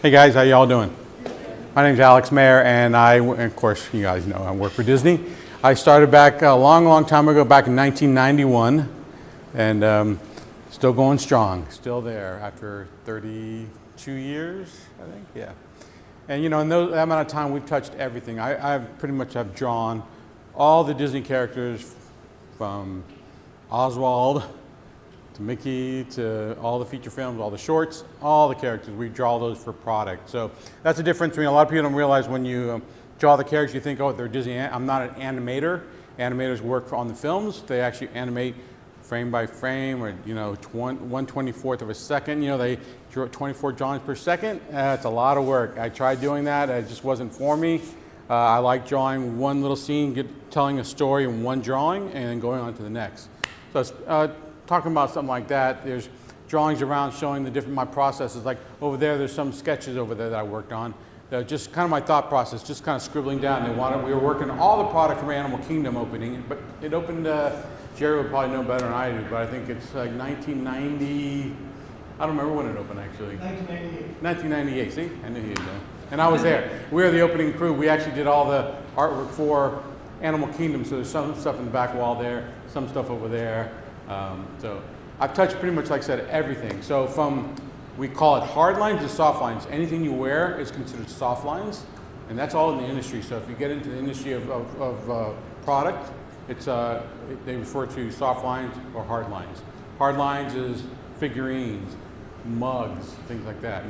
Hey guys, how y'all doing? My name's Alex Maher, and of course, you guys know I work for Disney. I started back a long time ago, back in 1991, and still going strong, still there after 32 years, I think, yeah. And you know, in that amount of time, we've touched everything. I've pretty much have drawn all the Disney characters from Oswald to Mickey to all the feature films, all the shorts, all the characters. We draw those for product. So that's the difference. I mean, a lot of people don't realize when you draw the characters, you think, oh, they're Disney. I'm not an animator. Animators work on the films. They actually animate frame by frame, or 1/24th of a second. You know, they draw 24 drawings per second. It's a lot of work. I tried doing that. It just wasn't for me. I like drawing one little scene, telling a story in one drawing, and then going on to the next. So talking about something like that, there's drawings around showing my processes. Like over there, there's some sketches over there that I worked on. Just kind of my thought process, just kind of scribbling down. We were working on all the product from Animal Kingdom opening, but it opened, Jerry would probably know better than I do, but I think it's like 1990, I don't remember when it opened actually. 1998. 1998, see? I knew he would know. And I was there. We were the opening crew. We actually did all the artwork for Animal Kingdom, so there's some stuff in the back wall there, some stuff over there. So I've touched pretty much, like I said, everything. So we call it hard lines to soft lines. Anything you wear is considered soft lines, and that's all in the industry. So if you get into the industry of product, they refer to soft lines or hard lines. Hard lines is figurines, mugs, things like that.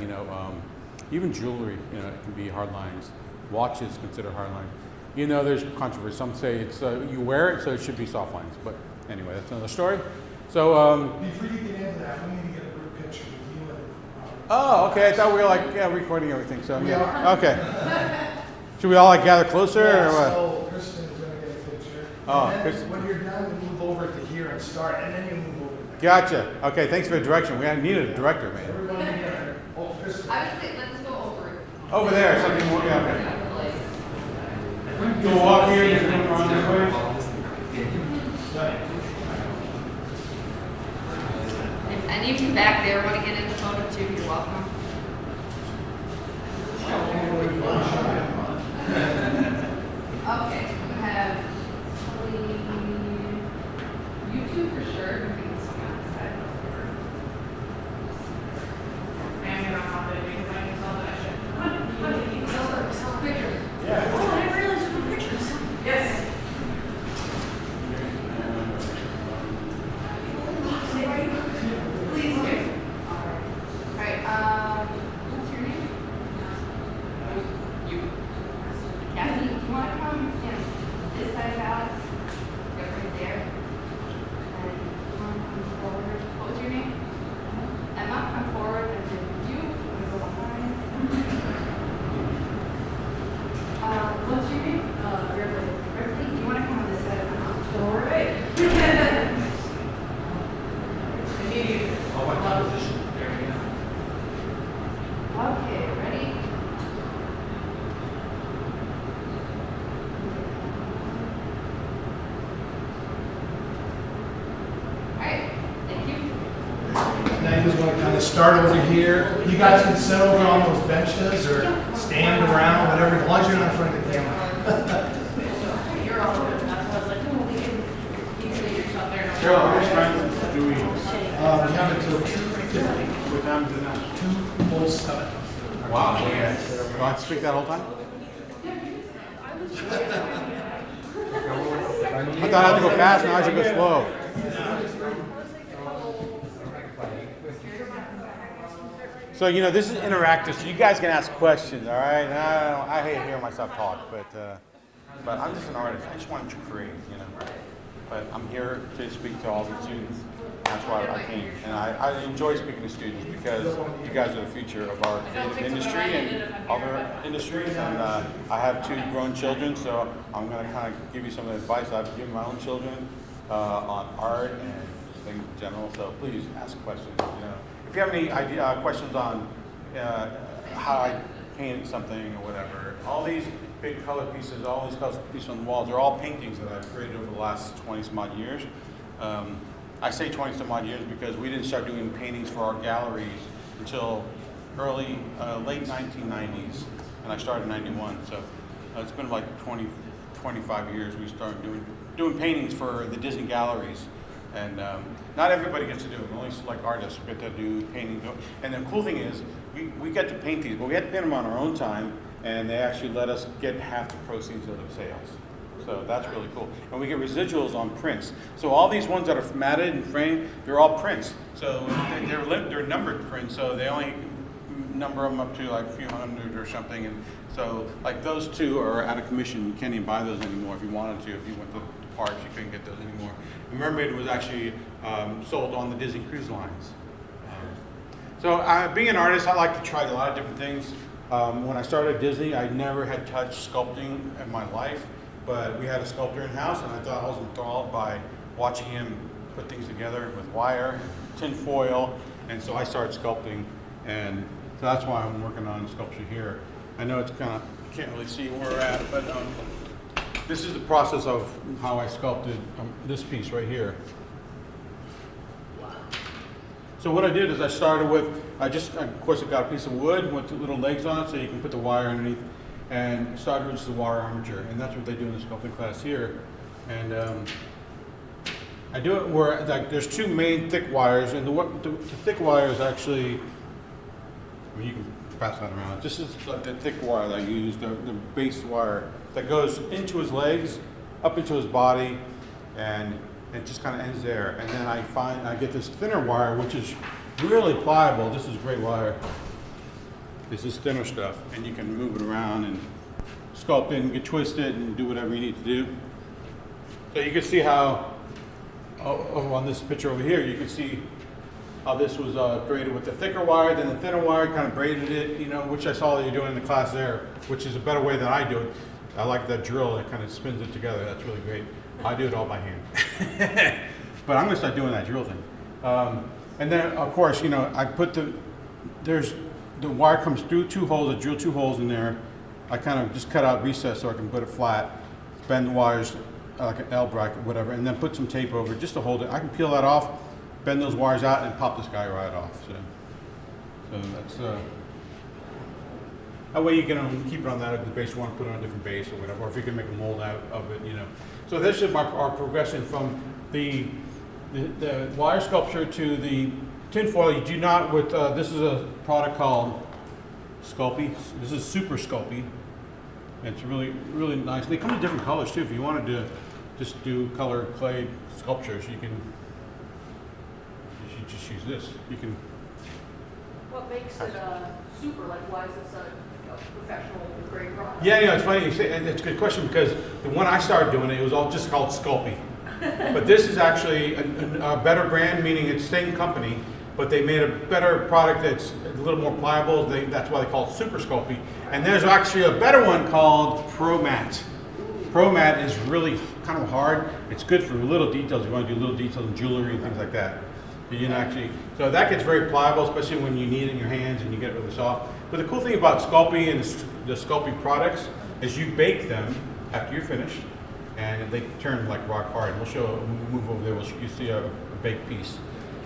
Even jewelry, it can be hard lines. Watches considered hard lines. There's controversy. Some say it's you wear it, so it should be soft lines. But anyway, that's another story. So before you get into that, we need to get a group picture with you and. Oh, okay. I thought we were recording everything. So yeah. Okay. Should we all gather closer or what? So Kristen is going to get a picture. Oh, and then Kristen. when you're done, we move over to here and start, and then you move over. Gotcha. Okay. Thanks for the direction. We needed a director, man. Everyone together. Oh, Kristen. I would say let's go over. Over there, something more. Yeah. Okay. You'll walk here and then come around this way. If any of you back there want to get in the photo too, you're welcome. Okay, so we have you two for sure. I think it's on the side. I'm gonna hop in because I can tell that I should. Some pictures. Yeah. Oh, I didn't realize you took pictures. Yes. Please do. All right. What's your name? You. Kathy, do you want to come stand this side of Alex? Go right there. And you want to come forward? What was your name? Emma, come forward. And then you. I'm going to go behind. What's your name? Ripley. Ripley, do you want to come on this side of the house? All right. Okay, ready? Alright, thank you. Now you just want to kind of start over here. You guys can sit over on those benches or stand around, whatever, as long as you're not in front of the camera. You're all good enough. I was like, oh, we can easily yourself there. Cheryl, how much time do we? We have until 2:50. What time is it now? 2:07. Wow. Yeah. Do I have to speak that whole time? I thought I had to go fast, now I should go slow. So, this is interactive, so you guys can ask questions, all right? I hate hearing myself talk, but I'm just an artist. I just wanted to create, But I'm here to speak to all the students. That's why I came. And I enjoy speaking to students because you guys are the future of our creative industry and other industries. And I have 2 grown children, so I'm going to kind of give you some of the advice I've given my own children on art and things in general. So please ask questions. If you have any questions on how I painted something or whatever, all these big color pieces, all these color pieces on the walls, are all paintings that I've created over the last 20 some odd years. I say 20 some odd years because we didn't start doing paintings for our galleries until late 1990s, and I started in 91. So it's been like 25 years. We started doing paintings for the Disney galleries, and not everybody gets to do it. Only like artists get to do painting. And the cool thing is, we get to paint these, but we have to paint them on our own time, and they actually let us get half the proceeds of the sales. So that's really cool. And we get residuals on prints. So all these ones that are matted and framed, they're all prints. So they're numbered prints, so they only number them up to like a few hundred or something. And so like those two are out of commission. You can't even buy those anymore if you wanted to. If you went to the parks, you couldn't get those anymore. The Mermaid was actually sold on the Disney Cruise Lines. So being an artist, I like to try a lot of different things. When I started at Disney, I never had touched sculpting in my life. But we had a sculptor in-house, and I thought I was enthralled by watching him put things together with wire, tin foil, and so I started sculpting, and so that's why I'm working on sculpture here. I know it's kind of, you can't really see where we're at, but this is the process of how I sculpted this piece right here. So what I did is I started with, of course, I got a piece of wood with little legs on it, so you can put the wire underneath. And started with just the wire armature, and that's what they do in the sculpting class here. And I do it where like there's two main thick wires, and the thick wire is actually, I mean, you can pass that around. This is like the thick wire that I use, the base wire that goes into his legs, up into his body, and it just kind of ends there. And then I get this thinner wire, which is really pliable. This is great wire. This is thinner stuff, and you can move it around and sculpt it and get twisted and do whatever you need to do. So you can see how, on this picture over here, you can see how this was created with the thicker wire, then the thinner wire, kind of braided it, you know, which I saw that you're doing in the class there, which is a better way than I do it. I like that drill, it kind of spins it together. That's really great. I do it all by hand. But I'm gonna start doing that drill thing. And then, of course, you know, I put the wire comes through two holes, I drill two holes in there. I kind of just cut out recess so I can put it flat, bend the wires like an L bracket, whatever, and then put some tape over it just to hold it. I can peel that off, bend those wires out, and pop this guy right off. So that's, that way you can keep it on that, if the base you want to put it on a different base or whatever, or if you can make a mold out of it, you know. So this is our progression from the wire sculpture to the tinfoil. You do not with, this is a product called Sculpey. This is Super Sculpey. It's really, really nice. They come in different colors too. If you wanted to just do colored clay sculptures, you should just use this. You can. What makes it super? Like, why is this a professional grade product? Yeah, it's funny you say, and it's a good question because the one I started doing it was all just called Sculpey. But this is actually a better brand, meaning it's the same company, but they made a better product that's a little more pliable. That's why they call it Super Sculpey. And there's actually a better one called Pro Matte. Pro Matte is really kind of hard. It's good for little details. You want to do little details in jewelry and things like that. You can actually, so that gets very pliable, especially when you need it in your hands and you get it really soft. But the cool thing about Sculpey and the Sculpey products is you bake them after you're finished, and they turn like rock hard. We'll move over there. You see a baked piece,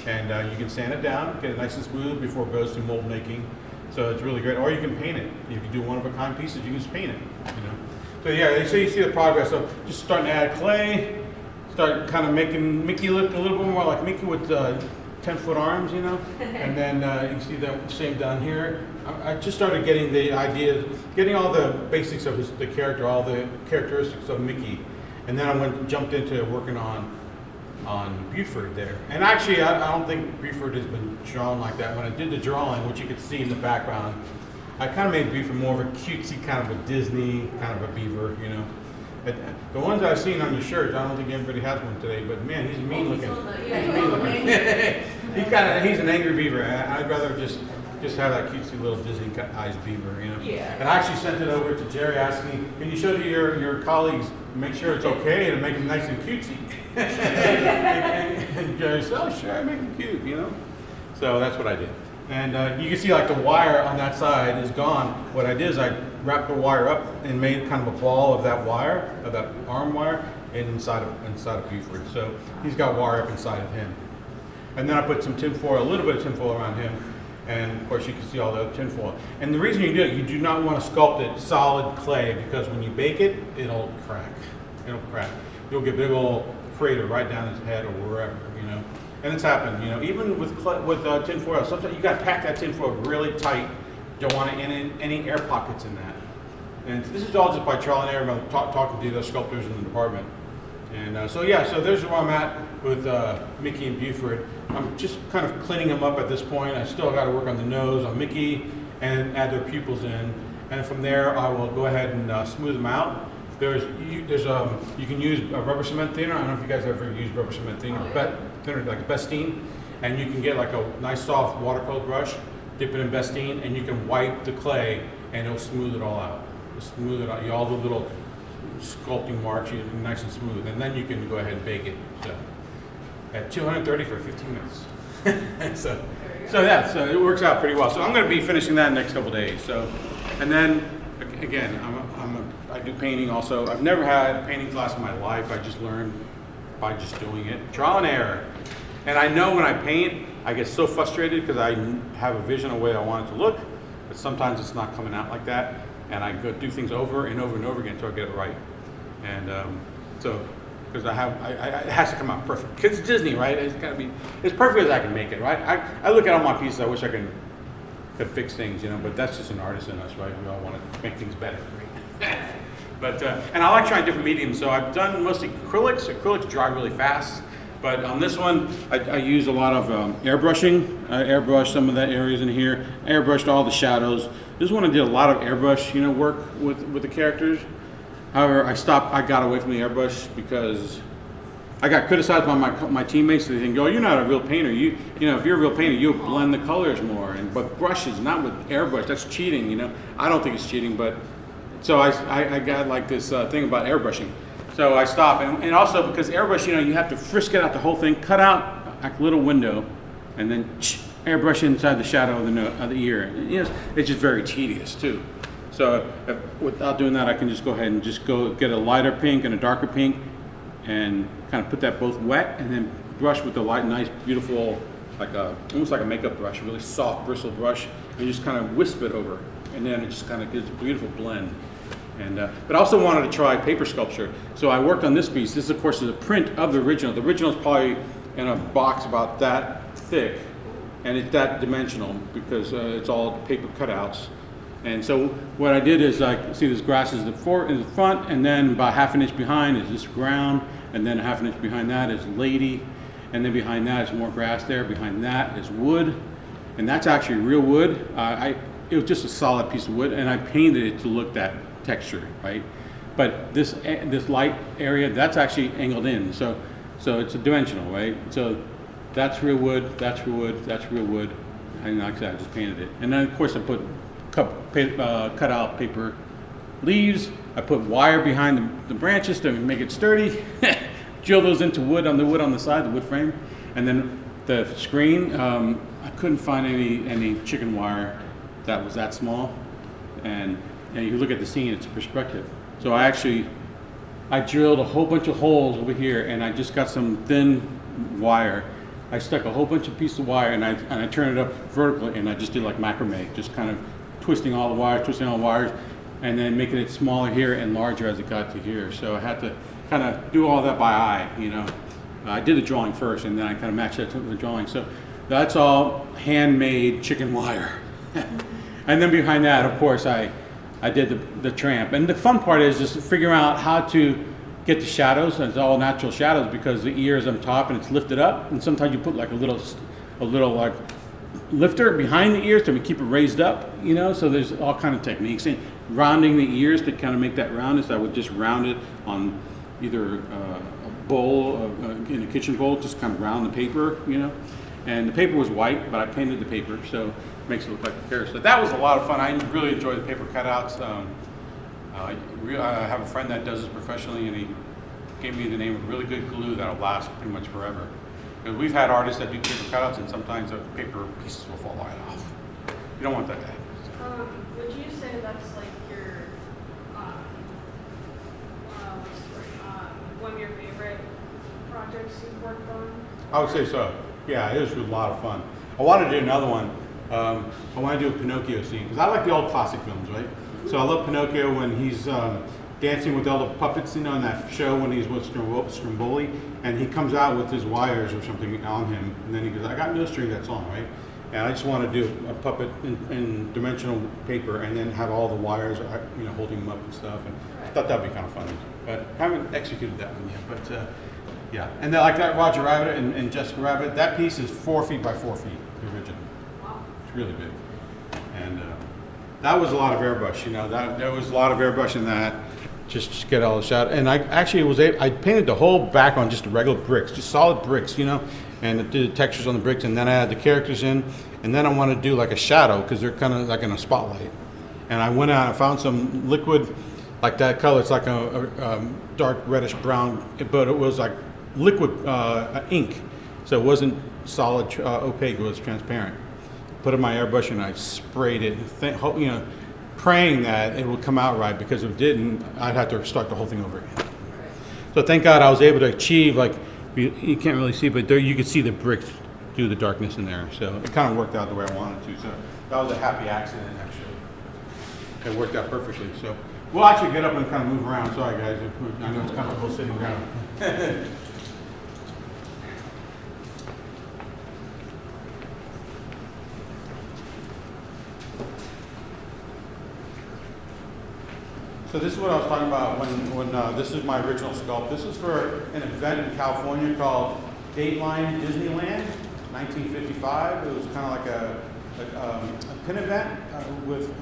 and you can sand it down, get it nice and smooth before it goes to mold making. So it's really great. Or you can paint it. If you do one-of-a-kind pieces, you can just paint it. You know. So yeah, so you see the progress of just starting to add clay, start kind of making Mickey look a little bit more like Mickey with 10-foot arms, you know. And then you can see the same down here. I just started getting the idea, getting all the basics of the character, all the characteristics of Mickey. And then I jumped into working on Buford there. And actually, I don't think Buford has been drawn like that. When I did the drawing, which you could see in the background, I kind of made Buford more of a cutesy, kind of a Disney, kind of a beaver, you know. The ones I've seen on your shirt, I don't think everybody has one today, but man, he's mean looking. He's mean looking. He's an angry beaver. I'd rather just have that cutesy little Disney-eyed beaver, you know. Yeah. And I actually sent it over to Jerry asking, can you show to your colleagues, make sure it's okay to make them nice and cutesy? and Jerry said, oh sure, I make them cute, you know. So that's what I did. And you can see like the wire on that side is gone. What I did is I wrapped the wire up and made kind of a ball of that wire, of that arm wire, inside of Buford. So he's got wire up inside of him. And then I put some tinfoil, a little bit of tinfoil around him. And of course, you can see all the tinfoil. And the reason you do it, you do not want to sculpt it solid clay because when you bake it, it'll crack. It'll crack. You'll get a big old crater right down his head or wherever, you know. And it's happened, you know, even with tinfoil. Sometimes you got to pack that tinfoil really tight. Don't want any air pockets in that. And this is all just by trial and error. I'm talking to the other sculptors in the department. And so there's where I'm at with Mickey and Buford. I'm just kind of cleaning them up at this point. I still got to work on the nose on Mickey and add their pupils in. And from there, I will go ahead and smooth them out. You can use a rubber cement thinner. I don't know if you guys ever used rubber cement thinner, thinner like Bestine, and you can get like a nice soft watercolor brush, dip it in Bestine, and you can wipe the clay, and it'll smooth it all out. Smooth it out. All the little sculpting marks, nice and smooth, and then you can go ahead and bake it. So at 230 for 15 minutes. so it works out pretty well. So I'm going to be finishing that in the next couple days. So, and then again, I do painting also. I've never had a painting class in my life. I just learned by just doing it, trial and error. And I know when I paint, I get so frustrated because I have a vision of the way I want it to look, but sometimes it's not coming out like that. And I go do things over and over and over again until I get it right. And because it has to come out perfect. Because it's Disney, right? It's got to be as perfect as I can make it, right? I look at all my pieces, I wish I could fix things, you know, but that's just an artist in us, right? We all want to make things better, right? But and I like trying different mediums, so I've done mostly acrylics. Acrylics dry really fast, but on this one, I use a lot of airbrushing. I airbrushed some of the areas in here. I airbrushed all the shadows. This one I did a lot of airbrush, you know, work with the characters. However, I got away from the airbrush because I got criticized by my teammates. They think, "Oh, you're not a real painter. You know, if you're a real painter, you'll blend the colors more." But brushes, not with airbrush. That's cheating, you know. I don't think it's cheating, but so I got like this thing about airbrushing. So I stopped, and also because airbrush, you know, you have to frisk it out the whole thing, cut out a little window, and then airbrush inside the shadow of the ear. You know, it's just very tedious too. So without doing that, I can just go ahead and just go get a lighter pink and a darker pink, and kind of put that both wet, and then brush with the light, nice, beautiful, almost like a makeup brush, a really soft bristle brush, and just kind of wisp it over, and then it just kind of gives a beautiful blend. And but I also wanted to try paper sculpture, so I worked on this piece. This, of course, is a print of the original. The original is probably in a box about that thick, and it's that dimensional because it's all paper cutouts. And so what I did is, see this grass is in the front, and then about half an inch behind is this ground, and then a half an inch behind that is lady, and then behind that is more grass there. Behind that is wood, and that's actually real wood. It was just a solid piece of wood, and I painted it to look that texture, right? But this light area, that's actually angled in, so it's a dimensional, right? So that's real wood, that's real wood, that's real wood, and like I said, I just painted it. And then of course I put cut out paper leaves. I put wire behind the branches to make it sturdy. Drill those into wood on the side, the wood frame, and then the screen. I couldn't find any chicken wire that was that small, and you look at the scene, it's a perspective. So I drilled a whole bunch of holes over here, and I just got some thin wire. I stuck a whole bunch of pieces of wire, and I turned it up vertically, and I just did like macrame, just kind of twisting all the wires, and then making it smaller here and larger as it got to here. So I had to kind of do all that by eye, you know. I did the drawing first, and then I kind of matched that to the drawing. So that's all handmade chicken wire. And then behind that, of course, I did the tramp. And the fun part is just figuring out how to get the shadows. And it's all natural shadows because the ear is on top and it's lifted up. And sometimes you put like a little like lifter behind the ears to keep it raised up, you know. So there's all kind of techniques. And rounding the ears to kind of make that roundness, I would just round it on either a bowl, in a kitchen bowl, just kind of round the paper, you know. And the paper was white, but I painted the paper, so it makes it look like a carrot. So that was a lot of fun. I really enjoy the paper cutouts. I have a friend that does this professionally, and he gave me the name of really good glue that'll last pretty much forever. Because we've had artists that do paper cutouts, and sometimes the paper pieces will fall right off. You don't want that to happen. So. Would you say that's like your, one of your favorite projects you've worked on? I would say so. Yeah, it was a lot of fun. I wanted to do another one, I want to do a Pinocchio scene because I like the old classic films, right? So I love Pinocchio when he's dancing with all the puppets, in that show when he's with Stromboli, and he comes out with his wires or something on him, and then he goes, "I got no string, that song," right? And I just want to do a puppet in dimensional paper, and then have all the wires, holding him up and stuff. And I thought that'd be kind of funny, but I haven't executed that one yet. But yeah, and then like that Roger Rabbit and Jessica Rabbit, that piece is 4 feet by 4 feet, the original. It's really big, and that was a lot of airbrush. There was a lot of airbrush in that. Just to get all the shot, and I actually I painted the whole back on just regular bricks, just solid bricks, and did the textures on the bricks, and then I had the characters in, and then I wanted to do like a shadow because they're kind of like in a spotlight, and I went out and found some liquid, like that color. It's like a dark reddish brown, but it was like liquid ink, so it wasn't solid opaque. It was transparent. Put in my airbrush and I sprayed it, praying that it would come out right, because if it didn't, I'd have to start the whole thing over again. So thank God I was able to achieve, like, you can't really see, but there you could see the bricks through the darkness in there. So it kind of worked out the way I wanted to. So that was a happy accident, actually. It worked out perfectly. So we'll actually get up and kind of move around. Sorry, guys. I know it's comfortable sitting down. So this is what I was talking about when this is my original sculpt. This is for an event in California called Dateline Disneyland, 1955. It was kind of like a pin event with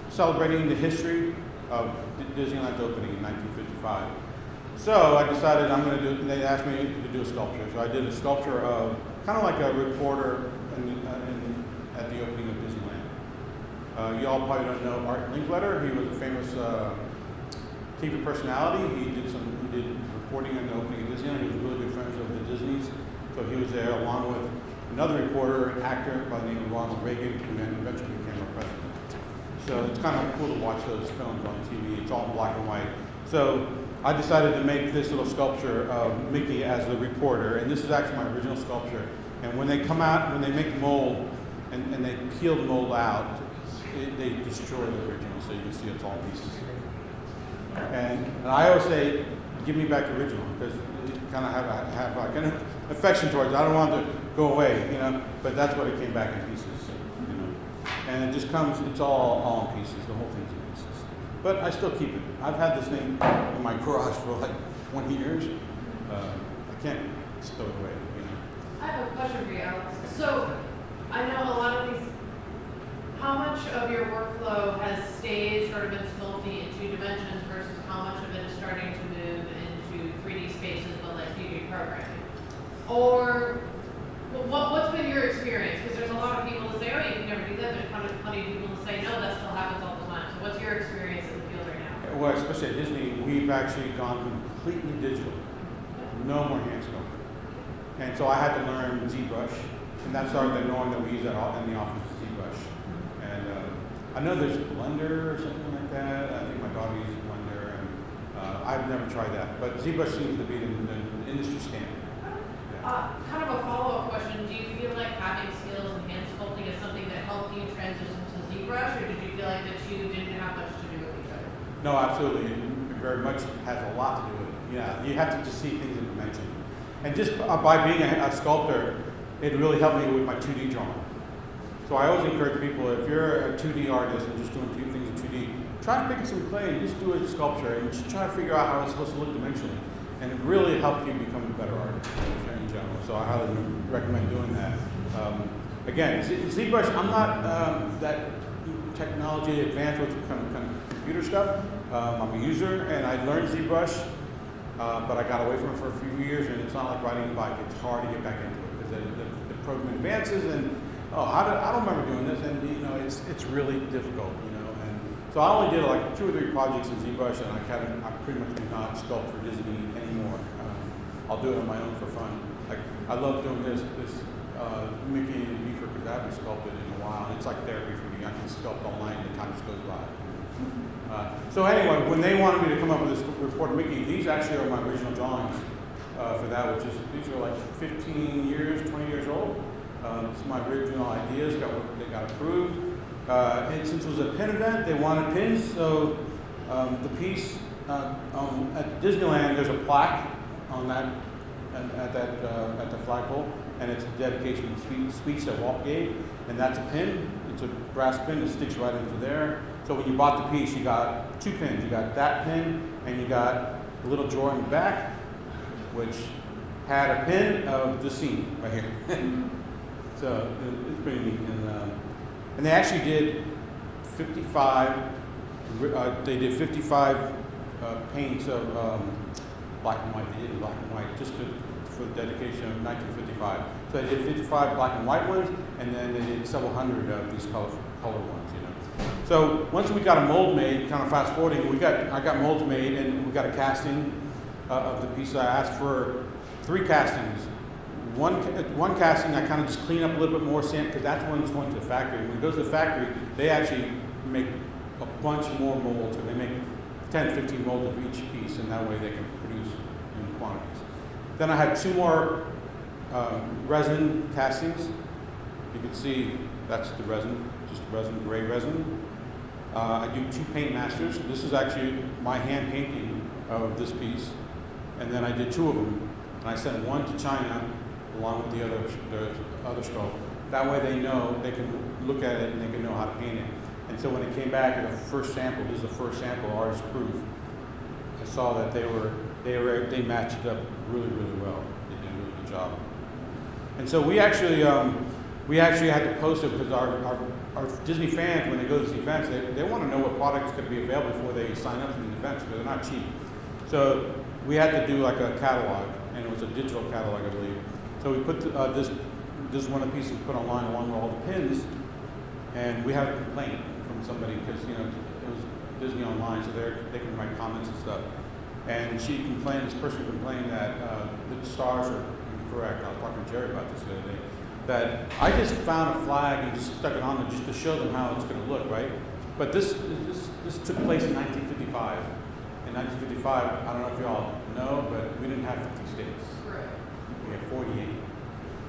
celebrating the history of Disneyland's opening in 1955. So I decided I'm going to do. They asked me to do a sculpture, so I did a sculpture of kind of like a reporter at the opening of Disneyland. You all probably don't know Art Linkletter. He was a famous TV personality. He did reporting on the opening of Disneyland. He was really good friends with the Disneys, so he was there along with another reporter, an actor by the name of Ronald Reagan, who then eventually became our president. So it's kind of cool to watch those films on TV. It's all in black and white. So I decided to make this little sculpture of Mickey as the reporter, and this is actually my original sculpture. And when they come out, when they make the mold and they peel the mold out, they destroy the original, so you can see it's all in pieces. And I always say, give me back the original, because you kind of have like an affection towards it. I don't want it to go away, but that's what it came back in pieces, And it just comes, it's all in pieces, the whole thing's in pieces. But I still keep it. I've had this thing in my garage for like 20 years. I can't stow it away, I have a question for you, Alex. So I know a lot of these. How much of your workflow has staged or been sculpting in 2 dimensions versus how much of it is starting to move into 3D spaces but like 3D programming? Or what's been your experience? Because there's a lot of people that say, oh, you can never do that. There's plenty of people that say, no, that still happens all the time. So what's your experience in the field right now? Well, especially at Disney, we've actually gone completely digital. No more hand sculpting. And so I had to learn ZBrush, and that's started the norm that we use in the office, ZBrush. And I know there's Blender or something like that. I think my daughter uses Blender, and I've never tried that. But ZBrush seems to be the industry standard. Yeah. Kind of a follow-up question. Do you feel like having skills in hand sculpting is something that helped you transition to ZBrush, or did you feel like that you didn't have much to do with each other? No, absolutely. It very much has a lot to do with it. Yeah, you have to just see things in dimension. And just by being a sculptor, it really helped me with my 2D drawing. So I always encourage people, if you're a 2D artist and just doing things in 2D, try to pick up some clay and just do a sculpture and just try to figure out how it's supposed to look dimensionally. And it really helps you become a better artist in general. So I highly recommend doing that. Again, ZBrush, I'm not that technology advanced with kind of computer stuff. I'm a user, and I learned ZBrush, but I got away from it for a few years, and it's not like riding a bike. It's hard to get back into it because the program advances, and I don't remember doing this, and it's really difficult, And so I only did like 2 or 3 projects in ZBrush, and I pretty much do not sculpt for Disney anymore. I'll do it on my own for fun. Like I love doing this Mickey and Beaver, because I haven't sculpted in a while, and it's like therapy for me. I can sculpt online, and time just goes by. So anyway, when they wanted me to come up with this report of Mickey, these actually are my original drawings for that, these are like 15 years, 20 years old. It's my original ideas, they got approved. And since it was a pin event, they wanted pins, so the piece at Disneyland, there's a plaque on that at the flagpole, and it's a dedication speech that Walt gave, and that's a pin. It's a brass pin that sticks right into there. So when you bought the piece, you got 2 pins. You got that pin, and you got a little drawer in the back, which had a pin of the scene right here. So it's pretty neat. And they actually did 55. They did 55 paints of black and white. They did black and white just for the dedication of 1955. So they did 55 black and white ones, and then they did several hundred of these color ones. You know. So once we got a mold made, kind of fast forwarding, I got molds made, and we got a casting of the piece. I asked for 3 castings. One casting I kind of just clean up a little bit more sand, because that's when it's going to the factory. When it goes to the factory, they actually make a bunch more molds, or they make 10, 15 molds of each piece, and that way they can produce in quantities. Then I had 2 more resin castings. You can see that's the resin, just resin, gray resin. I do 2 paint masters. This is actually my hand painting of this piece, and then I did 2 of them, and I sent 1 to China along with the other sculpt. That way they know, they can look at it and they can know how to paint it. And so when it came back, the first sample, this is the first sample, artist proof, I saw that they matched it up really, really well. They did a really good job. And so we actually had to post it, because our Disney fans, when they go to these events, they want to know what products could be available before they sign up for these events, because they're not cheap. So we had to do like a catalog, and it was a digital catalog, I believe. So we put this is one of the pieces we put online along with all the pins, and we had a complaint from somebody, because it was Disney Online, so they can write comments and stuff. And this person complained that the stars are incorrect. I was talking to Jerry about this the other day, that I just found a flag and just stuck it on there just to show them how it's going to look, right? But this took place in 1955. In 1955, I don't know if you all know, but we didn't have 50 states. Right. We had 48.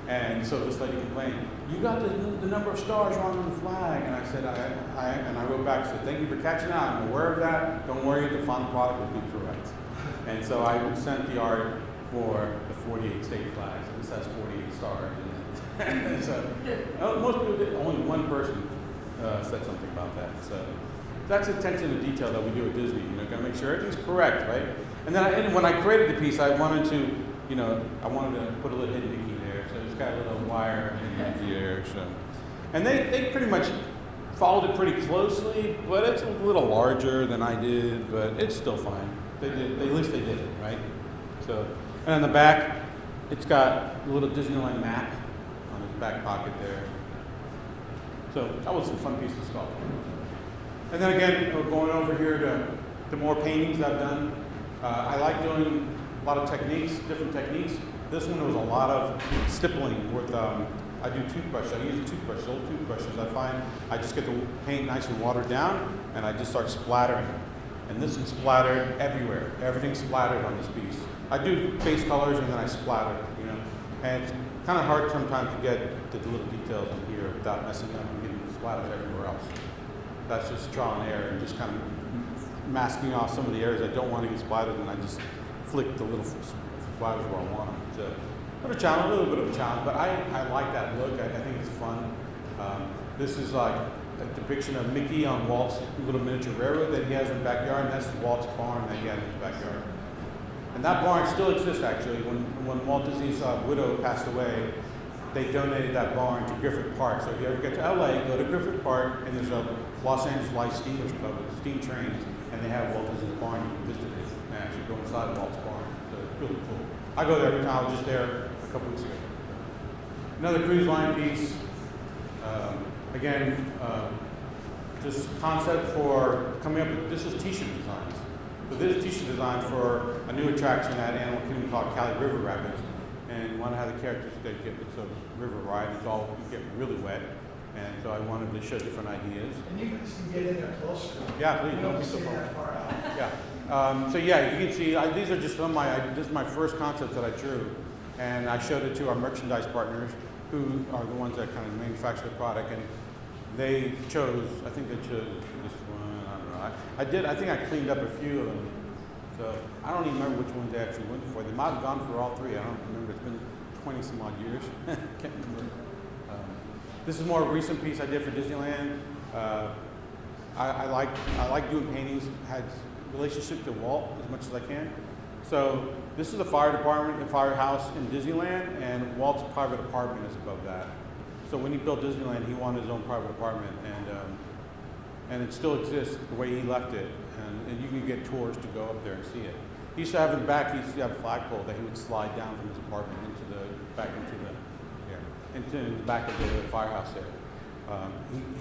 And so this lady complained, "You got the number of stars wrong on the flag." And I said, I wrote back and said, "Thank you for catching on. I'm aware of that. Don't worry, the final product will be correct." And so I sent the art for the 48 state flags. This has 48 stars. And so most people did. Only one person said something about that. So that's attention to detail that we do at Disney. Gotta make sure everything's correct, right? And then when I created the piece, I wanted to put a little hidden Mickey there. So it's got a little wire in there. So, and they pretty much followed it pretty closely, but it's a little larger than I did, but it's still fine. At least they did it, right? So, and on the back, it's got a little Disneyland map on its back pocket there. So that was a fun piece to sculpt. And then again, we're going over here to more paintings I've done. I like doing a lot of techniques, different techniques. This one was a lot of stippling with, I do toothbrushes. I use toothbrushes, old toothbrushes. I find I just get the paint nice and watered down, and I just start splattering. And this one splattered everywhere. Everything splattered on this piece. I do base colors and then I splatter, And it's kind of hard sometimes to get the little details in here without messing up and getting splatters everywhere else. That's just trial and error and just kind of masking off some of the areas I don't want to get splattered, and I just flick the little splatters where I want them. So a little bit of a challenge, but I like that look. I think it's fun. This is like a depiction of Mickey on Walt's little miniature railroad that he has in the backyard, and that's Walt's barn that he had in his backyard. And that barn still exists, actually. When Walt Disney's widow passed away, they donated that barn to Griffith Park. So if you ever get to LA, go to Griffith Park, and there's a Los Angeles Light Steamers Club with steam trains, and they have Walt Disney's barn. You can visit it and actually go inside Walt's barn. So it's really cool. I go there every time. I was just there a couple weeks ago. Another cruise line piece. Again, this concept for coming up with, this is t-shirt designs. So this is t-shirt design for a new attraction at Animal Kingdom called Cali River Rapids. And one of the characters, it's a river ride, you get really wet. And so I wanted to show different ideas. And you guys can get in there closer. Yeah, please, You don't don't be so see far. that far out. Yeah. So yeah, you can see, these are just this is my first concept that I drew. And I showed it to our merchandise partners. who are the ones that kind of manufacture the product, and they chose, I think they chose this one, I don't know. I think I cleaned up a few of them. So I don't even remember which ones they actually went for. They might have gone for all three. I don't remember. It's been 20 some odd years. Can't remember. This is more a recent piece I did for Disneyland. I like doing paintings. Had relationship to Walt as much as I can. So this is the fire department, the firehouse in Disneyland, and Walt's private apartment is above that. So when he built Disneyland, he wanted his own private apartment, and it still exists the way he left it. And you can get tours to go up there and see it. He used to have in the back, he used to have a flagpole that he would slide down from his apartment into the back of the firehouse there.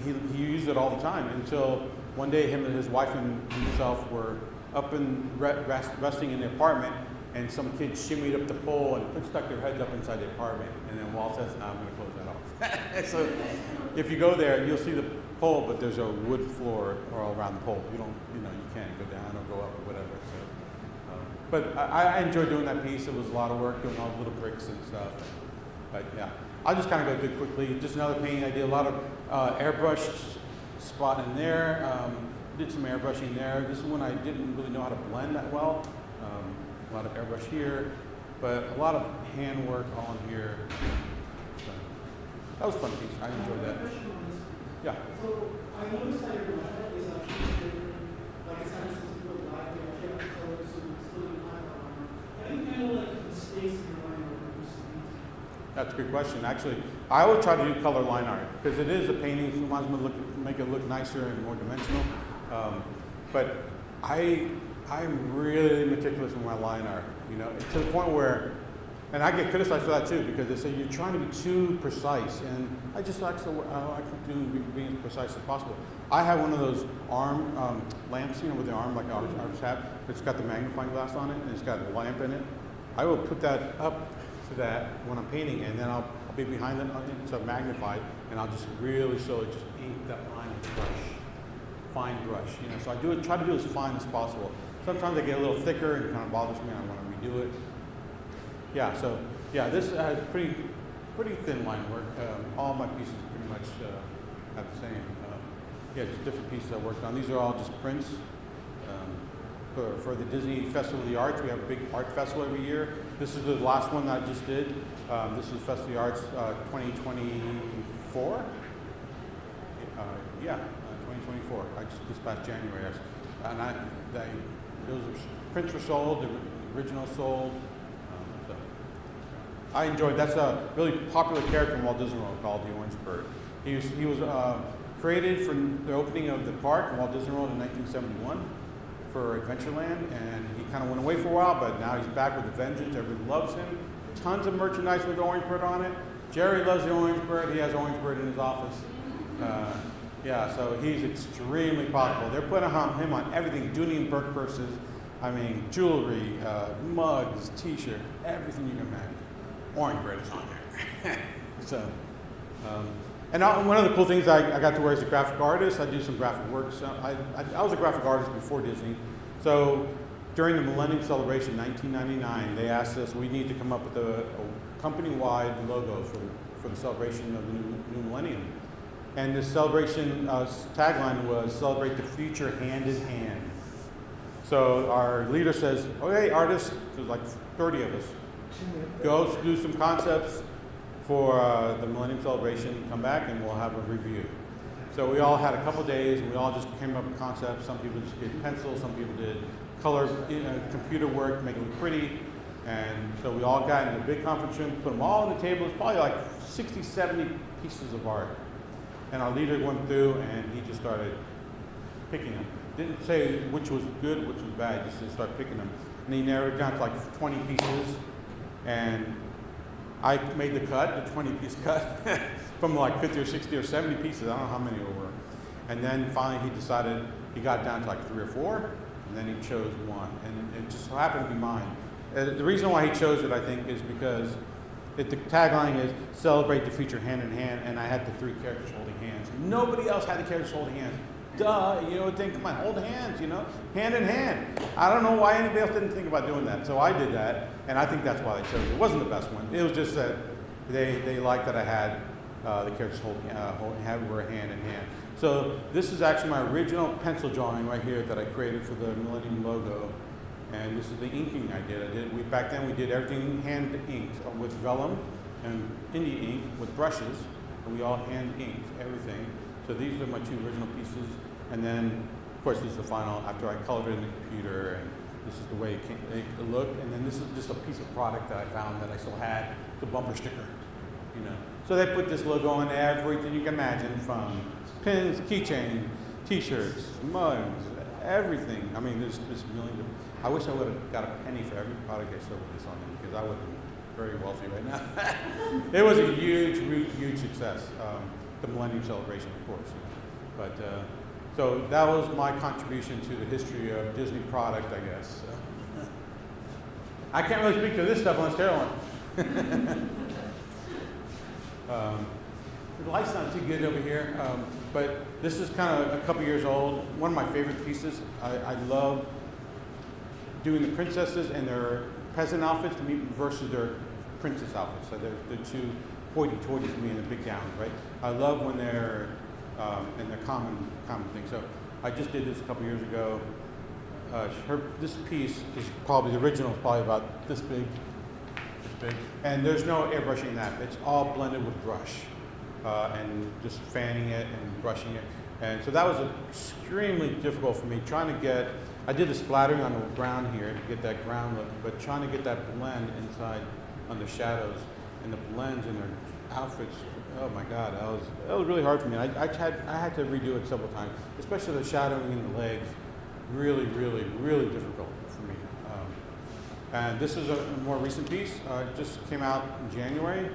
He used it all the time until one day him and his wife and himself were up and resting in the apartment, and some kids shimmied up the pole and stuck their heads up inside the apartment. And then Walt says, "No, I'm going to close that off." So if you go there, you'll see the pole, but there's a wood floor all around the pole. You can't go down or go up or whatever. So, but I enjoyed doing that piece. It was a lot of work doing all the little bricks and stuff. But yeah, I'll just kind of go through quickly. Just another painting. I did a lot of airbrushed spot in there. Did some airbrushing there. This is when I didn't really know how to blend that well. A lot of airbrush here, but a lot of handwork on here. So, that was a fun piece. I enjoyed that. Yeah. So I noticed that your method is actually different. Like it's actually some people like it, I can't tell it, so it's still in line on. How do you handle like mistakes in your line or That's a good question. Actually, I always try to do color line art because it is a painting. Sometimes make it look nicer and more dimensional. But I'm really meticulous with my line art, to the point where, and I get criticized for that too, because they say you're trying to be too precise, and I just like being as precise as possible. I have one of those arm lamps, with the arm like artists have. It's got the magnifying glass on it, and it's got a lamp in it. I will put that up to that when I'm painting, and then I'll be behind it, so magnified, and I'll just really slowly just ink that line with a brush, fine brush. So I try to do it as fine as possible. Sometimes I get a little thicker and it kind of bothers me, and I want to redo it. Yeah, so yeah, this has pretty thin line work. All my pieces pretty much have the same. Just different pieces I worked on. These are all just prints. For the Disney Festival of the Arts, we have a big art festival every year. This is the last one that I just did. This is Festival of the Arts 2024. 2024. This past January, those prints were sold. The original sold. So I enjoyed. That's a really popular character in Walt Disney World called the Orange Bird. He was created for the opening of the park in Walt Disney World in 1971 for Adventureland, and he kind of went away for a while, but now he's back with a vengeance. Everybody loves him. Tons of merchandise with the Orange Bird on it. Jerry loves the Orange Bird. He has Orange Bird in his office. So he's extremely popular. They're putting him on everything, Dooney and Burke purses, jewelry, mugs, t-shirts, everything you can imagine. Orange Bird is on there. One of the cool things I got to wear as a graphic artist, I do some graphic work. So I was a graphic artist before Disney. So during the Millennium Celebration 1999, they asked us, we need to come up with a company-wide logo for the celebration of the new millennium. And the celebration tagline was "Celebrate the future hand in hand." So our leader says, "Okay, artists, there's like 30 of us, go do some concepts for the Millennium Celebration. Come back and we'll have a review." So we all had a couple days, and we all just came up with concepts. Some people just did pencil, some people did color, computer work to make it look pretty. And so we all got in a big conference room, put them all on the table. It's probably like 60, 70 pieces of art. And our leader went through and he just started picking them. Didn't say which was good, which was bad, just started picking them. And he narrowed it down to like 20 pieces. And I made the cut, the 20-piece cut, from like 50 or 60 or 70 pieces. I don't know how many there were. And then finally he decided, he got down to like 3 or 4, and then he chose one. And it just so happened to be mine. The reason why he chose it, I think, is because the tagline is "Celebrate the future hand in hand," and I had the 3 characters holding hands. Nobody else had the characters holding hands. Duh, would think, come on, hold hands, hand in hand. I don't know why anybody else didn't think about doing that. So I did that, and I think that's why they chose it. It wasn't the best one. It was just that They liked that I had the characters were hand in hand. So this is actually my original pencil drawing right here that I created for the Millennium logo. And this is the inking I did. Back then we did everything hand inked with vellum and indie ink with brushes, and we all hand inked everything. So these are my two original pieces, and then of course this is the final after I colored it in the computer, and this is the way it looked. And then this is just a piece of product that I found that I still had, the bumper sticker, you know. So they put this logo on everything you can imagine, from pins, keychain, T-shirts, mugs, everything. I mean, there's millions. I wish I would have got a penny for every product I sold with this on them, because I would have been very wealthy right now. It was a huge success. The Millennium Celebration, of course. But so that was my contribution to the history of Disney product, I guess. I can't really speak to this stuff unless Caroline. The light's not too good over here, but this is kind of a couple years old. One of my favorite pieces. I love doing the princesses and their peasant outfits versus their princess outfits. So they're two hoity-toities, me in the big gowns, right? I love when they're in their common thing. So I just did this a couple years ago. This piece is probably, the original is probably about this big, and there's no airbrushing in that. It's all blended with brush and just fanning it and brushing it. And so that was extremely difficult for me, trying to get, I did the splattering on the ground here to get that ground look, but trying to get that blend inside on the shadows and the blends in their outfits. Oh my God, that was really hard for me. I had to redo it several times, especially the shadowing in the legs. Really difficult for me. And this is a more recent piece. It just came out in January,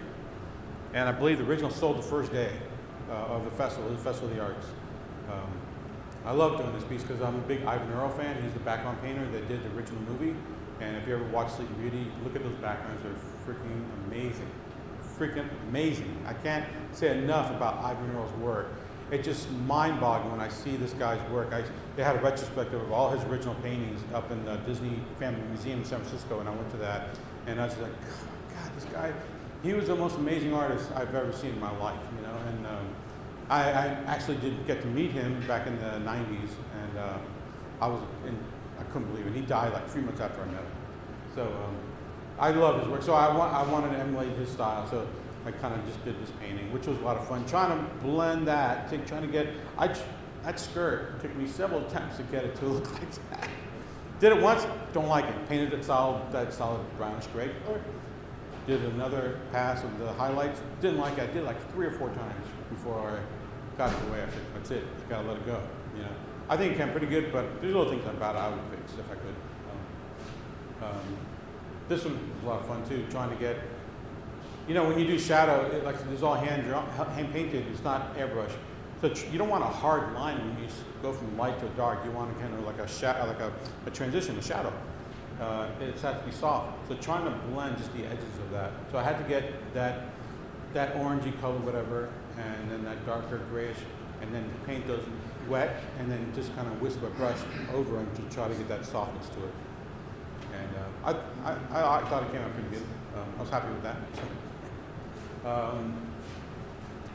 and I believe the original sold the first day of the Festival of the Arts. I love doing this piece because I'm a big Ivan Earl fan. He's the background painter that did the original movie. And if you ever watch Sleeping Beauty, look at those backgrounds. They're freaking amazing. Freaking amazing. I can't say enough about Ivan Earl's work. It's just mind-boggling when I see this guy's work. They had a retrospective of all his original paintings up in the Disney Family Museum in San Francisco, and I went to that. And I was like, God, this guy, he was the most amazing artist I've ever seen in my life, you know. And I actually did get to meet him back in the 90s, and I couldn't believe it. He died like 3 months after I met him. So I love his work. So I wanted to emulate his style. So I kind of just did this painting, which was a lot of fun. Trying to blend that, trying to get, that skirt took me several attempts to get it to look like that. Did it once, don't like it. Painted it that solid brownish gray color. Did another pass of the highlights, didn't like it. I did it like 3 or 4 times before I got it away. I said, that's it, I gotta let it go. You know, I think it came pretty good, but there's little things about it I would fix if I could. This one was a lot of fun too, trying to get, you know, when you do shadow, it's all hand painted, it's not airbrush. So you don't want a hard line when you go from light to dark. You want to kind of like a transition, a shadow. It has to be soft. So trying to blend just the edges of that. So I had to get that orangey color, whatever, and then that darker grayish, and then paint those wet, and then just kind of whisk a brush over them to try to get that softness to it. And I thought it came out pretty good. I was happy with that.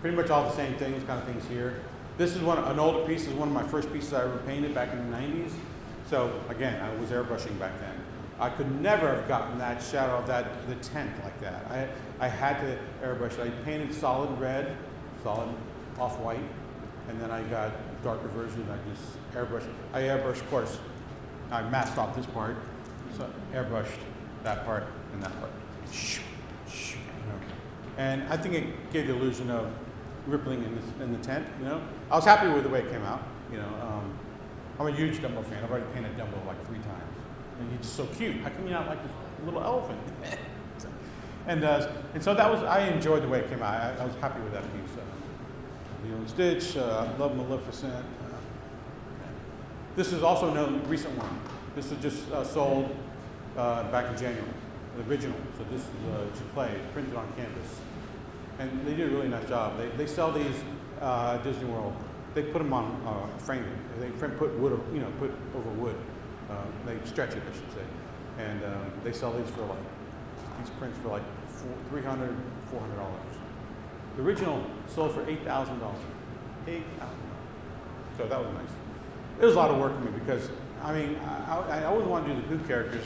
Pretty much all the same things, kind of things here. This is an older piece. This is one of my first pieces I ever painted back in the 90s. So again, I was airbrushing back then. I could never have gotten that shadow of the tent like that. I had to airbrush it. I painted solid red, solid off-white, and then I got darker version. I just airbrushed. I airbrushed, of course. I masked off this part, so airbrushed that part and that part. And I think it gave the illusion of rippling in the tent, you know. I was happy with the way it came out, you know. I'm a huge Dumbo fan. I've already painted Dumbo like 3 times. And he's just so cute. How come you're not like this little elephant? and so that was, I enjoyed the way it came out. I was happy with that piece. Lilo and Stitch, I love Maleficent. This is also no recent one. This was just sold back in January. The original. So this is clay, printed on canvas, and they did a really nice job. They sell these at Disney World. They put them on framing. They put wood, put over wood. They stretch it, I should say, and they sell these for these prints for like $300, $400. The original sold for $8,000. $8,000. So that was nice. It was a lot of work for me because, I mean, I always wanted to do the Pooh characters,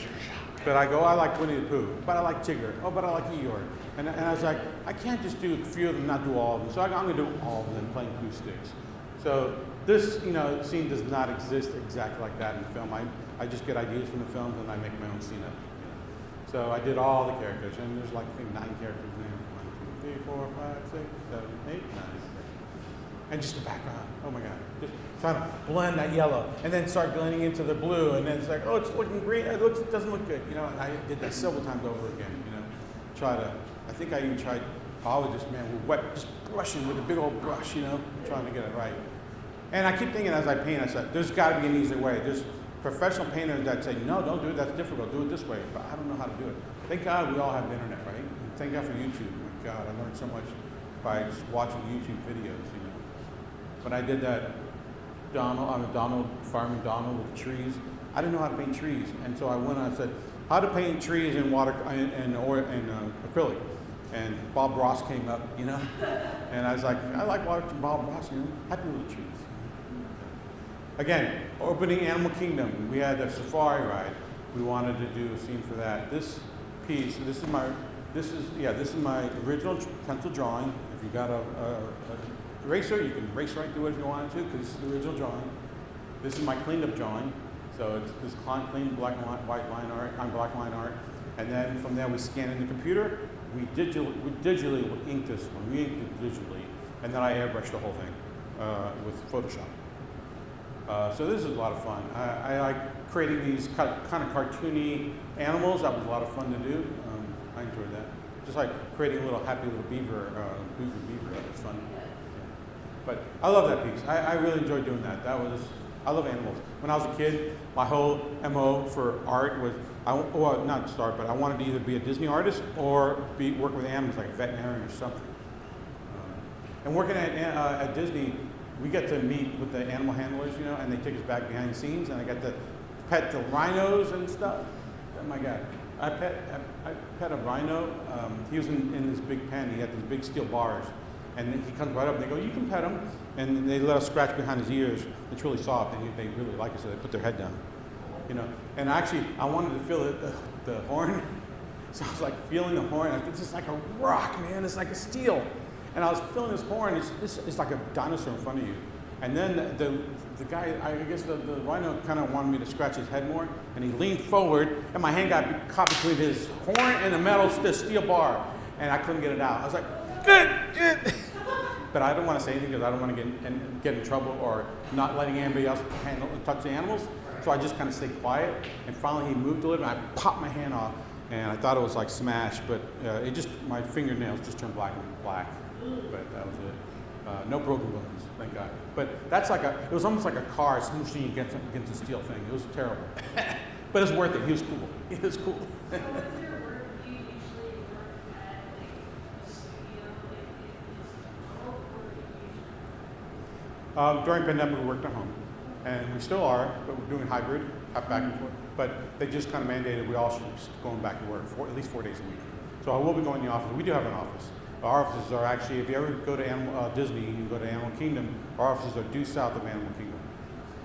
but I like Winnie the Pooh, but I like Tigger, oh, but I like Eeyore. And I was like, I can't just do a few of them, not do all of them. So I'm going to do all of them playing Pooh sticks. So this, scene does not exist exactly like that in the film. I just get ideas from the films and I make my own scene up. So I did all the characters, and there's like I think 9 characters in there. 1, 2, 3, 4, 5, 6, 7, 8, 9. And just the background. Oh my God. Just trying to blend that yellow and then start blending into the blue, and then it's like, oh, it's looking green. It doesn't look good, And I did that several times over again, I think I even tried, I was just, just brushing with a big old brush, trying to get it right. And I keep thinking as I paint, I said, there's got to be an easier way. There's professional painters that say, no, don't do it, that's difficult, do it this way. But I don't know how to do it. Thank God we all have the internet, right? And thank God for YouTube. My God, I learned so much by just watching YouTube videos, When I did that farming Donald with trees, I didn't know how to paint trees. And so I went and I said, how to paint trees in water and acrylic. And Bob Ross came up, And I was like, I like watching Bob Ross, happy with the trees. Again, opening Animal Kingdom. We had a safari ride. We wanted to do a scene for that. This piece, this is my original pencil drawing. If you got a eraser, you can erase right through it if you wanted to, because this is the original drawing. This is my cleaned up drawing. So it's this clean black and white line art, black line art. And then from there we scan in the computer. We digitally ink this one. We inked it digitally. And then I airbrushed the whole thing with Photoshop. So this is a lot of fun. I like creating these kind of cartoony animals. That was a lot of fun to do. I enjoyed that. Just like creating a little happy little beaver, beaver. That was fun. But I love that piece. I really enjoyed doing that. I love animals. When I was a kid, my whole MO for art was, not just art, but I wanted to either be a Disney artist or work with animals, like a veterinarian or something. And working at Disney, we get to meet with the animal handlers, and they take us back behind the scenes, and I got to pet the rhinos and stuff. Oh my God. I pet a rhino. He was in this big pen. He had these big steel bars. And he comes right up and they go, you can pet him. And they let us scratch behind his ears. It's really soft, and they really like it, so they put their head down. And actually, I wanted to feel the horn. So I was like feeling the horn. It's just like a rock, man. It's like a steel. And I was feeling his horn. It's like a dinosaur in front of you. And then the guy, I guess the rhino kind of wanted me to scratch his head more. And he leaned forward, and my hand got caught between his horn and the steel bar. And I couldn't get it out. I was like, good. But I don't want to say anything because I don't want to get in trouble or not letting anybody else touch the animals. So I just kind of stayed quiet. And finally he moved a little bit, and I popped my hand off. And I thought it was like smashed, but my fingernails just turned black. But that was it. No broken bones, thank God. But it was almost like a car smooshing against a steel thing. It was terrible. But it was worth it. He was cool. He was cool. So with your work, do you usually work at a studio, During pandemic, we worked at home. And we still are, but we're doing hybrid, back and forth. But they just kind of mandated we all should be going back to work at least 4 days a week. So I will be going to the office. We do have an office. Our offices are actually, if you ever go to Disney, you go to Animal Kingdom, our offices are due south of Animal Kingdom.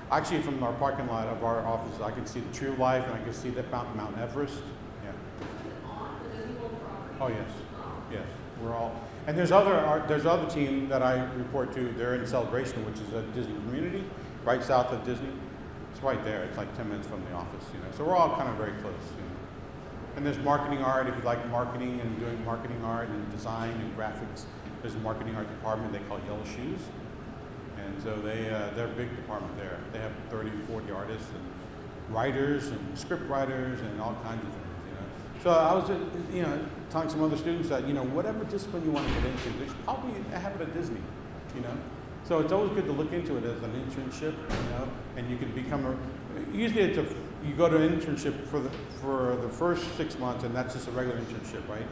Actually, from our parking lot of our office, I can see the Tree of Life, and I can see the Mount Everest. Yeah. Oh yes, yes. We're all, and there's other team that I report to. They're in Celebration, which is a Disney community, right south of Disney. It's right there. It's like 10 minutes from the office. So we're all kind of very close. And there's marketing art, if you like marketing and doing marketing art and design and graphics. There's a marketing art department they call Yellow Shoes. And so they're a big department there. They have 30 to 40 artists and writers and script writers and all kinds of things, So I was, telling some other students that, whatever discipline you want to get into, there's probably a habit at Disney, So it's always good to look into it as an internship, and you can become usually you go to an internship for the first 6 months, and that's just a regular internship, right?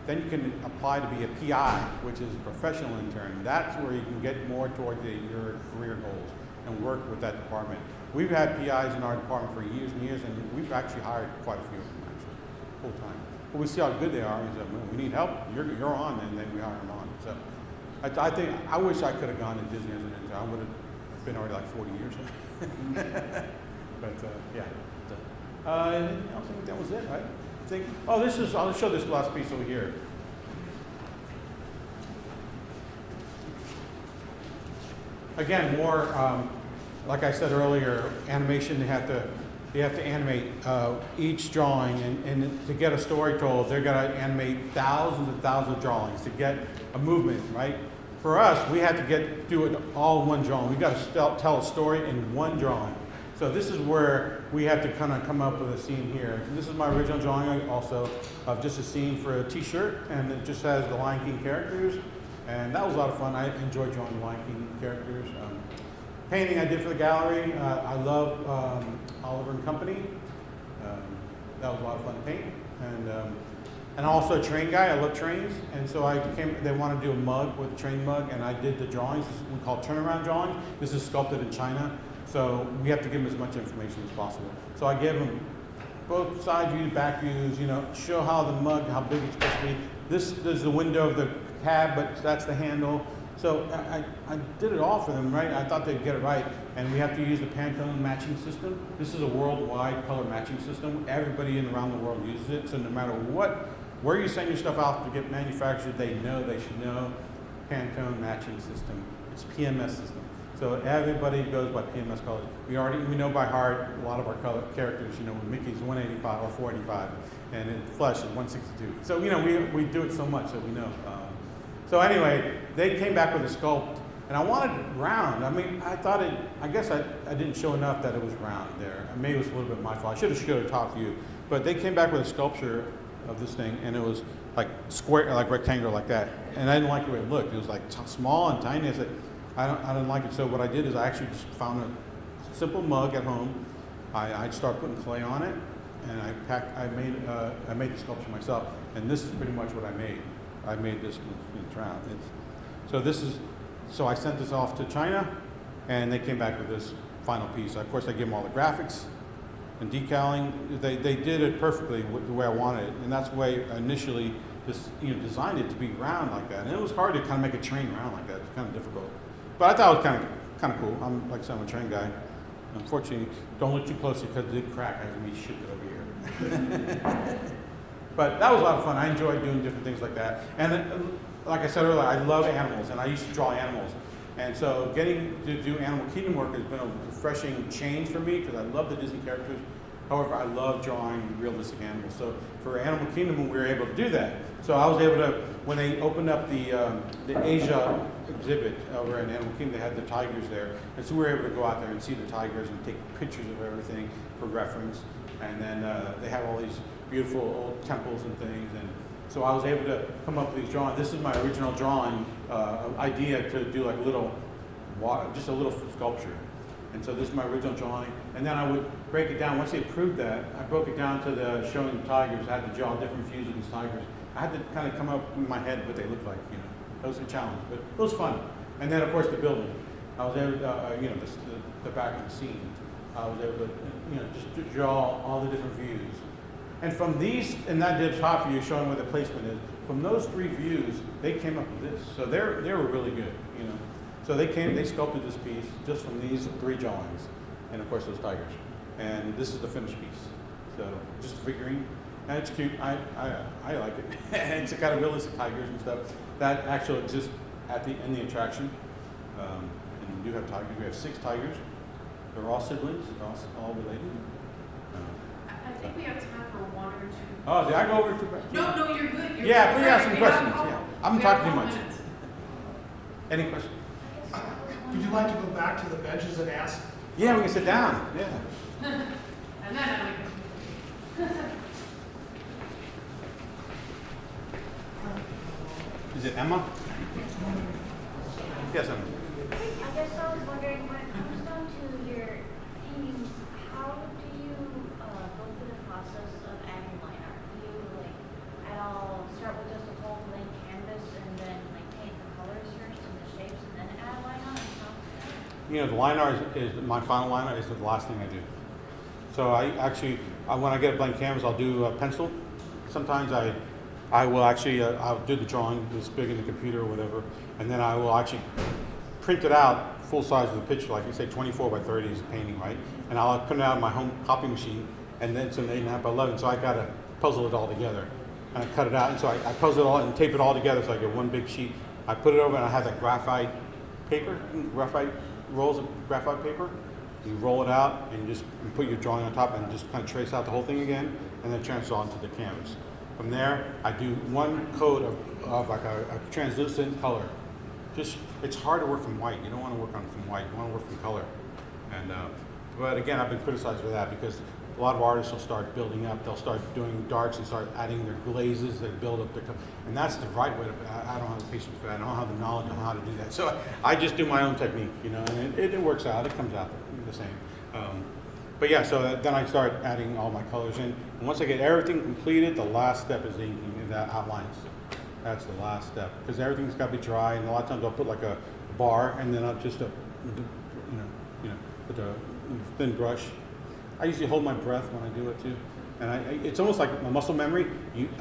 Then you can apply to be a PI, which is a professional intern. That's where you can get more toward your career goals and work with that department. We've had PIs in our department for years and years, and we've actually hired quite a few of them, actually, full time. we see how good they are. We said, well, we need help. You're on, and then we hire them on. So I think I wish I could have gone to Disney as an intern. I would have been already like 40 years. But yeah. I think that was it, right? I think. Oh, this is. I'll show this last piece over here. Again, more. Like I said earlier, animation. You have to animate each drawing, and to get a story told, they're going to animate thousands and thousands of drawings to get a movement, right? For us, we had to do it all in one drawing. We got to tell a story in one drawing. So this is where we have to kind of come up with a scene here. This is my original drawing also of just a scene for a t-shirt, and it just has the Lion King characters, and that was a lot of fun. I enjoyed drawing the Lion King characters. Painting I did for the gallery. I love Oliver and Company. That was a lot of fun to paint. And also a train guy. I love trains. And so they wanted to do a mug with a train mug, and I did the drawings. This is what we call turnaround drawing. This is sculpted in China. So we have to give them as much information as possible. So I gave them both side views, back views, show how the mug, how big it's supposed to be. This is the window of the cab, but that's the handle. So I did it all for them, right? I thought they'd get it right. And we have to use the Pantone matching system. This is a worldwide color matching system. Everybody around the world uses it. So no matter where you send your stuff out to get manufactured, they should know Pantone matching system. It's PMS system. So everybody goes by PMS colors. We know by heart a lot of our color characters. Mickey's 185 or 485, and in flesh is 162. So we do it so much that we know. So anyway, they came back with a sculpt, and I wanted it round. I mean, I guess I didn't show enough that it was round there. Maybe it was a little bit my fault. I should have showed a top view. But they came back with a sculpture of this thing, and it was like square, like rectangular like that. And I didn't like the way it looked. It was like small and tiny. I said, I didn't like it. So what I did is I actually just found a simple mug at home. I'd start putting clay on it, and I made the sculpture myself. And this is pretty much what I made. I made this in round. So I sent this off to China, and they came back with this final piece. Of course, I gave them all the graphics and decaling. They did it perfectly the way I wanted it, and that's the way I initially designed it to be round like that. And it was hard to kind of make a train round like that. It's kind of difficult, but I thought it was kind of cool. I'm a train guy. Unfortunately, don't look too closely because it did crack as we shipped it over here. But that was a lot of fun. I enjoyed doing different things like that. And like I said earlier, I love animals, and I used to draw animals. And so getting to do Animal Kingdom work has been a refreshing change for me because I love the Disney characters. However, I love drawing realistic animals. So for Animal Kingdom, we were able to do that. So I was able to, when they opened up the Asia exhibit over in Animal Kingdom, they had the tigers there. And so we were able to go out there and see the tigers and take pictures of everything for reference. And then they have all these beautiful old temples and things, and so I was able to come up with these drawings. This is my original drawing idea to do like just a little sculpture, and so this is my original drawing. And then I would break it down. Once they approved that, I broke it down to showing the tigers. I had to draw different views of these tigers. I had to kind of come up in my head what they look like. That was a challenge, but it was fun. And then of course the building. I was able to, the back of the scene. I was able to, just to draw all the different views. And from these, and that did top view showing where the placement is, from those three views, they came up with this. So they were really good, So they sculpted this piece just from these three drawings. And of course those tigers. And this is the finished piece. So just a figurine. And it's cute. I like it. It's kind of realistic tigers and stuff. That actually exists in the attraction. And we do have tigers. We have 6 tigers. They're all siblings. They're all related. I think we have time for 1 or 2. Oh, did I go over too much? No, you're good. Yeah, please ask some questions. Yeah, I'm talking too much. Any questions? Would you like to go back to the benches and ask? Yeah, we can sit down. Yeah. And then Is it Emma? Yes, Emma. I guess I was wondering, when it comes down to your paintings, how do you go through the process of adding line art? Do you at all start with just a whole blank canvas and then paint the colors first and the shapes and then add line art on top of that? The line art is my final line art is the last thing I do. So I actually, when I get a blank canvas, I'll do a pencil. sometimes I will actually, I'll do the drawing this big in the computer or whatever, and then I will actually print it out full size of the picture, like you say 24 by 30 is a painting, right? And I'll put it out on my home copy machine, and then it's an 8.5 by 11, so I gotta puzzle it all together. And I cut it out, and so I puzzle it all and tape it all together so I get one big sheet. I put it over and I have that graphite paper, rolls of graphite paper. You roll it out and you put your drawing on top and just kind of trace out the whole thing again, and then transfer onto the canvas. From there, I do one coat of like a translucent color. It's hard to work from white. You don't want to work from white. You want to work from color. And but again, I've been criticized for that because a lot of artists will start building up. They'll start doing darks and start adding their glazes. They build up their, and that's the right way to. I don't have the patience for that. I don't have the knowledge on how to do that. So I just do my own technique, you know, and it works out. It comes out the same. But yeah, so then I start adding all my colors in. And once I get everything completed, the last step is the inking, the outlines. That's the last step because everything's got to be dry. And a lot of times I'll put like a bar, and then I'll just with a thin brush. I usually hold my breath when I do it too, and it's almost like a muscle memory.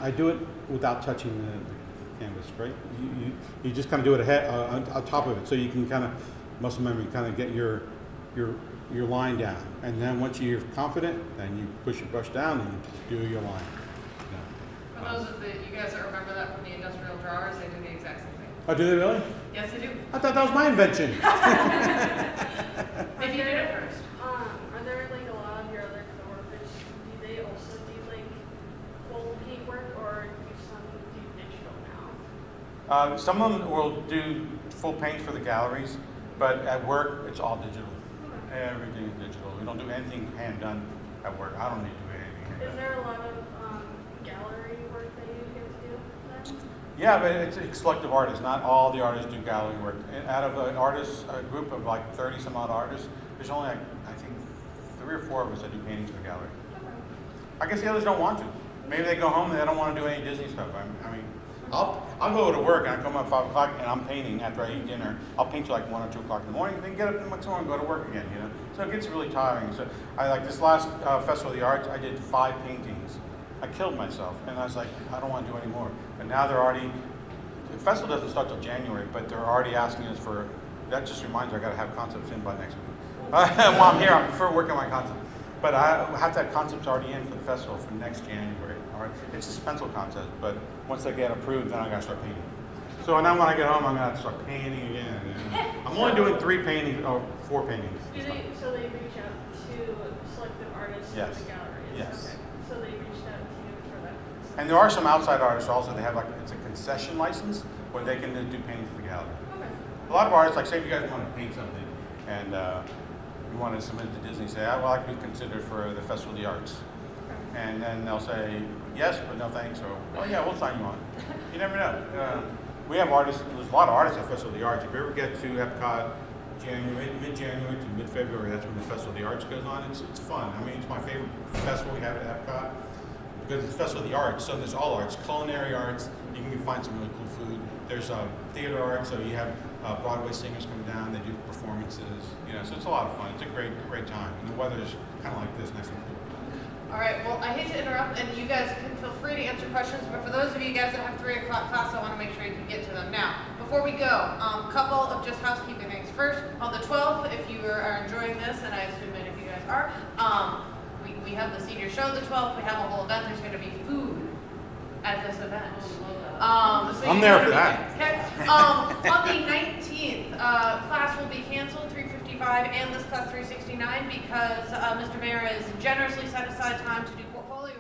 I do it without touching the canvas, right? You just kind of do it ahead on top of it, so you can kind of muscle memory, kind of get your line down, and then once you're confident, then you push your brush down and you do your line. For those of you guys that remember that from the industrial drawers, they do the exact same thing. Oh, do they really? Yes, they do. I thought that was my invention. Maybe you did it first. Are there like a lot of your other coworkers, do they also do like full paint work or do some do digital now? Some of them will do full paint for the galleries, but at work, it's all digital. Everything is digital. We don't do anything hand done at work. I don't need to do anything hand done. Is there a lot of gallery work that you get to do then? Yeah, but it's selective artists. Not all the artists do gallery work. Out of an artist group of like 30 some odd artists, there's only like, I think 3 or 4 of us that do paintings for the gallery. I guess the others don't want to. Maybe they go home and they don't want to do any Disney stuff. I mean, I'll go to work and I come up at 5 o'clock and I'm painting after I eat dinner. I'll paint till like 1 or 2 o'clock in the morning, then get up the next morning and go to work again, you know? So it gets really tiring. So I like this last Festival of the Arts, I did 5 paintings. I killed myself and I was like, I don't want to do any more. But now they're already, the festival doesn't start till January, but they're already asking us for, that just reminds me I gotta have concepts in by next week. While I'm here, I prefer working on my concept. But I have to have concepts already in for the festival for next January. All right, it's a pencil contest, but once they get approved, then I gotta start painting. So now when I get home, I'm gonna have to start painting again. I'm only doing 3 paintings or 4 paintings. So they reach out to selective artists Yes. in the galleries? Yes. Okay. So they reached out to you for that? And there are some outside artists also. They have like it's a concession license where they can do paintings for the gallery. Okay. A lot of artists, like say if you guys want to paint something and you want to submit it to Disney, say I would like to be considered for the Festival of the Arts. And then they'll say, yes, but no thanks, or, well, yeah, we'll sign you on. You never know. We have artists, there's a lot of artists at Festival of the Arts. If you ever get to Epcot, mid-January to mid-February, that's when the Festival of the Arts goes on. It's fun. I mean, it's my favorite festival we have at Epcot because it's Festival of the Arts, so there's all arts, culinary arts, you can find some really cool food. There's theater arts, so you have Broadway singers come down, they do performances, you know, so it's a lot of fun. It's a great time, and the weather is kind of like this, nice and cool. All right, well, I hate to interrupt, and you guys can feel free to answer questions, but for those of you guys that have 3 o'clock class, I want to make sure you can get to them. Now, before we go, couple of just housekeeping things. First, on the 12th, if you are enjoying this, and I assume many of you guys are, we have the senior show the 12th, we have a whole event, there's going to be food at this event. So I'm there for that. Okay. On the 19th, class will be canceled, 355, and this class 369, because Mr. Mayor has generously set aside time to do portfolio.